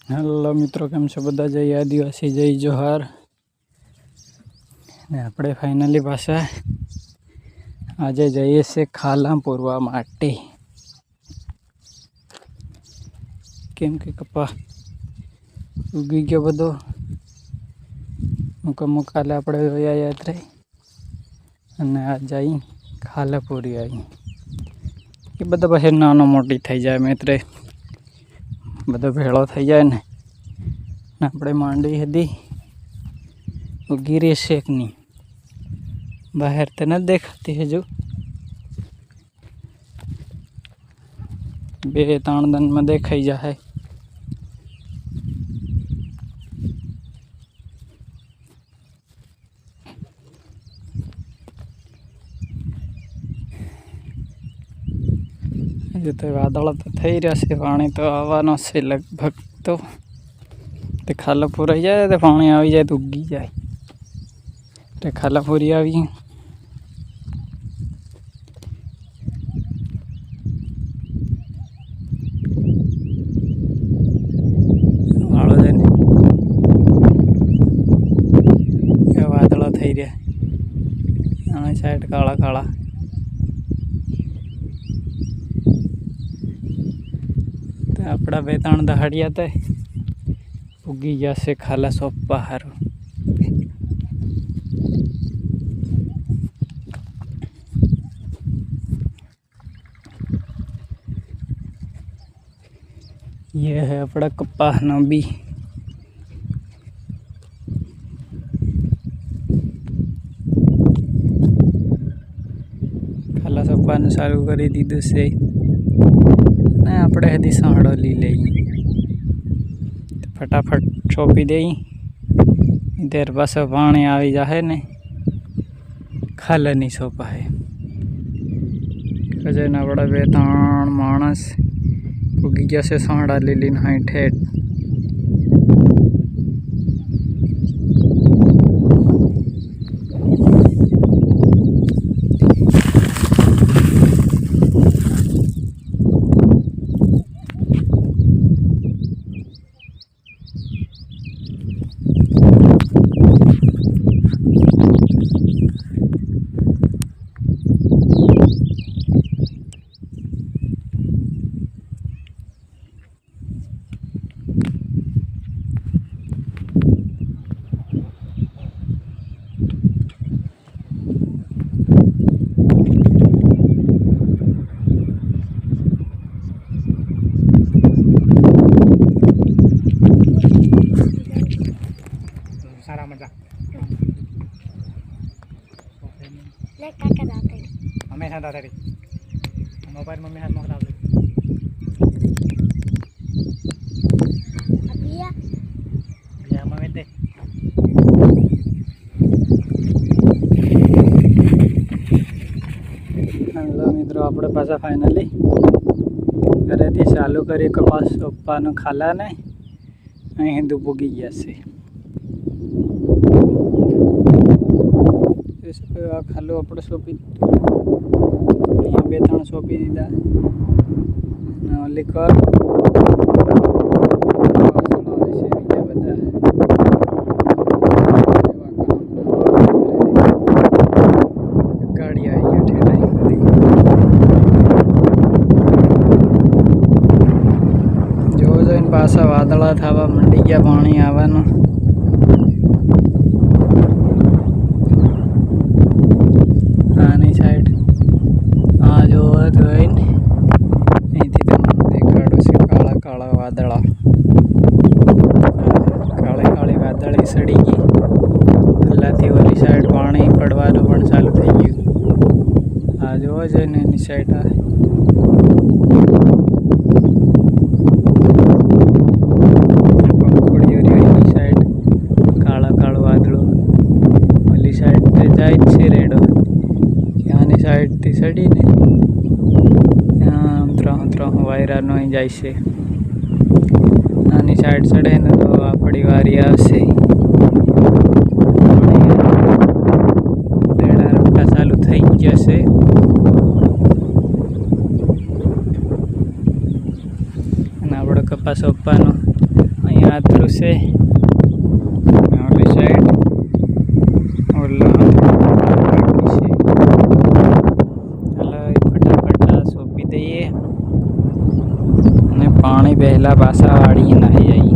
Hello मित्रों, केम छो बधा? जय आदिवासी, जय जोहार। ने आपणे फाइनली पाछा आजे जईए छे खाला पूरवा माटे, केम के कपा उगी गयो बधो। मुक काले आपणे जोया यात्रे अने आज जाई खाला पूरी आई ए बधा पाछे नानो मोटी थई जाय मित्रे, बधो भेळो थई जाय ने आपणे मांडवी हदी उगी रही शेक नी बाहर तो न देखाती हजू 2-3 दिन में देखाई जाए। हजू तो वादळ तो थई रह्या छे, पाणी तो आवानो छे लगभग। तो खाला पूराई जाए तो पानी आई जाए तो उगी जाए तो खाला पूरी आई। वादळ थई रह्या साइड काला काला तो आपड़ा 2-3 दहाड़िया तो उगी जैसे खाला सोपा हारू। ये है अपना कपाह ना बी। खाला सोपा चालू कर दीधु से ने आपणे हदी सांडो ली लई फटाफट छोपी दे। देर पास पानी आई जाए ने खाला नहीं सोपाए कजन अपड़ा 2-3 माणस उगी गया से सांडा लीली हाई ठेठ। सारा मजा ले काका दाते मम्मी हाथ दाते मोबाइल मम्मी हाथ मोकला दे अबिया बिया मम्मी दे। हेलो मित्रों, आपणे पाछा फाइनली घरेथी चालू करी कपास सोपवानुं खाला ने अहीं हिंदू पूगी गया छे। आ खालो अपने सोंपी दीधुं, 2-3 सोंपी दीधा लिकर गाड़ी आई है ठेठाई जो जो इन पासा वादड़ा थवा मंडी गया पानी आवानो। आनी साइड आ जो जोईने अहींथी तमने देखाडुं छे काळा काळा वादळा। काळी काळी वादળી सड़ी गई पहेलाथी ओली साइड पाणी पड़वानुं पण चालू थई गयुं। आ जोवा जोईने एनी साइड आ पंखुड़ी साइड काळा काळुं वादळुं ओली साइड ते जाय ज छे रेडो आनी साइड थी सड़ी ने त्रोह वायरानो अहीं जाय छे। आनी साइड सड़े ने तो आपणी वारी आवशे। रेड़ा रपटा चालू थई गया छे। अने आपणो कपास सोंपवानो આટલું છે ઓલી સાઈડ ઓલા છે. હાલો ફટાફટ સોંપી દઈએ અને પાણી પહેલા પાછા વાળી નાહી જઈએ.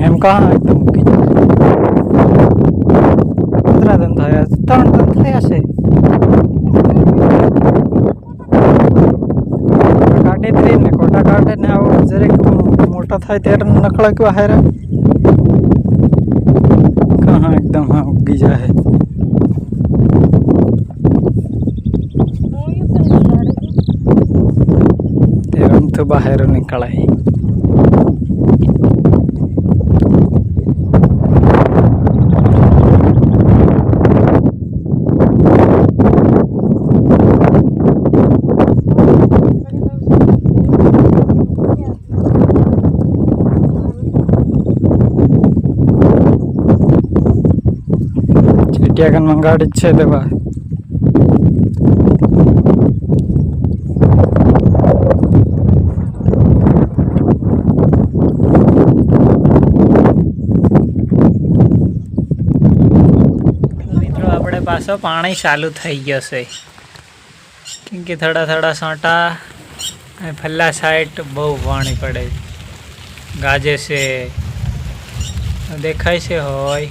એમ કहाँ एकदम મૂકી કેટલા દન થયા 3 દન થયા છે કાઢે ત્રી ને કોટા કાઢે ને આવો જરેક મોટા થાય ત્યારે નકળા કેવા હારા કहाँ एकदम हाँ ઉગી જાય એમ તો બહાર નીકળાય ચીટિયા કન મંગાડી જ છે દવા મિત્રો આપણે પાછો પાણી ચાલુ થઈ ગયો છે કેમ કે થોડા થોડા છાંટા અને ફલ્લા સાઈડ બહુ પાણી પડે ગાજે છે દેખાય છે હોય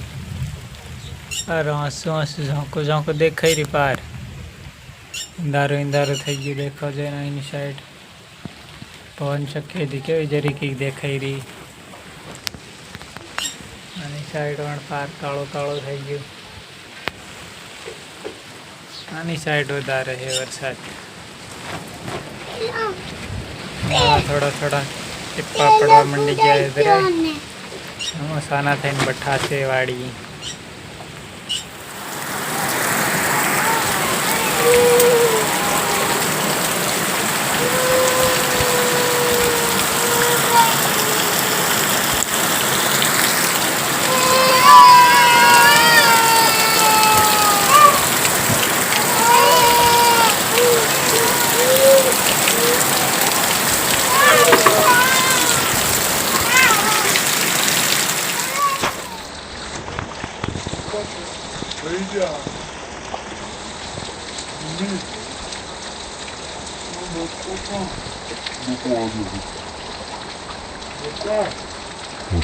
અરે આંસુ આંસુ ઝાંકો ઝાંકો દેખાઈ રહી પાર અંધારો અંધારો થઈ ગયું દેખો જાય ને એની સાઈડ પવન શક્યથી કેવી જરી કંઈક દેખાઈ રહી આની સાઈડ પણ પાર કાળો કાળો થઈ ગયો આની સાઈડ વધારે છે વરસાદ થોડા થોડા ટીપા પડવા માંડી જાય ધરે સાના થઈને બઠા છે વાડી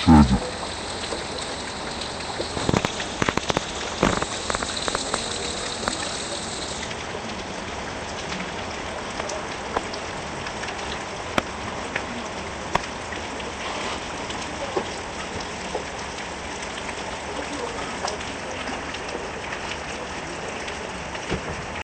Não sei.